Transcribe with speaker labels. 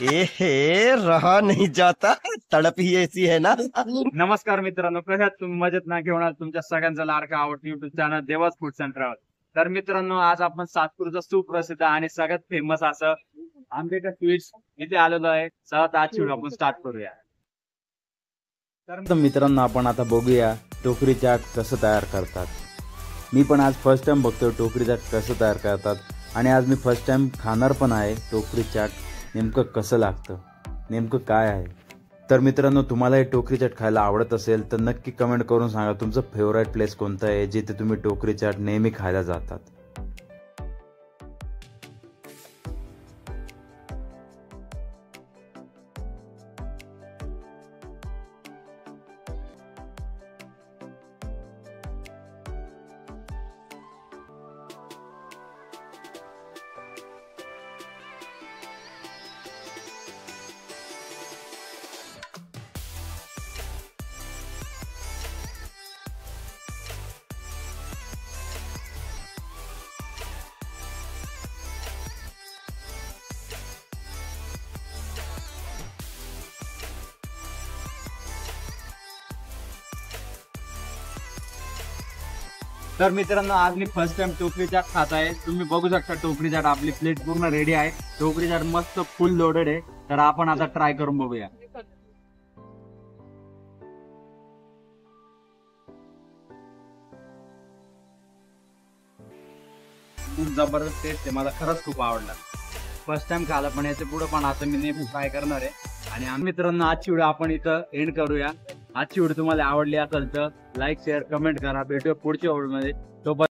Speaker 1: ए हे रहा नहीं जाता, तड़प ही ऐसी है ना।
Speaker 2: नमस्कार मित्रांनो, कशा आहात तुम्ही? मजेत ना? घेऊन आलो तुमच्या सगळ्यांचा लाडका आवडता YouTube channel Dewas food centre. तर मित्रांनो, आज आपण सातपूरचं सुप्रसिद्ध आणि सगळ्यात फेमस असं आंबेकर स्वीट्स इथे आलेलो आहे. चला तर आजची व्हिडिओ आपण स्टार्ट करूया.
Speaker 3: तर मित्रांनो, आपण आता बघूया टोकरी चाट कसं तयार करतात. मी पण आज फर्स्ट टाइम बघतोय टोकरी चाट कसं तयार करतात आणि आज मी फर्स्ट टाइम खाणार पण आहे टोकरी चाट. नेमकं कसं लागतं, नेमकं काय आहे. तर मित्रांनो, तुम्हाला हे टोकरी चाट खायला आवडत असेल तर नक्की कमेंट करून सांगा तुमचं फेवरेट प्लेस कोणतं आहे जिथे तुम्ही टोकरी चाट नेहमी खायला जातात.
Speaker 2: तर मित्रांनो, आज मी फर्स्ट टाइम टोकरी चाट खात आहे. तुम्ही बघू शकता टोकरी चाट आपली प्लेट पूर्ण रेडी आहे. टोकरी चाट मस्त फुल लोडेड आहे. तर आपण आता ट्राय करून बघूया. खूप जबरदस्त टेस्ट आहे, मला खरंच खूप आवडला. फर्स्ट टाइम खायला पण याच्या पुढे पण आता मी नेहमी ट्राय करणार आहे. आणि मित्रांनो, आजची व्हिडिओ आपण इथं एंड करूया. आजची व्हिडिओ तुम्हाला आवडली असेल तर लाईक शेअर कमेंट करा. भेटूया पुढच्या व्हिडिओ मध्ये.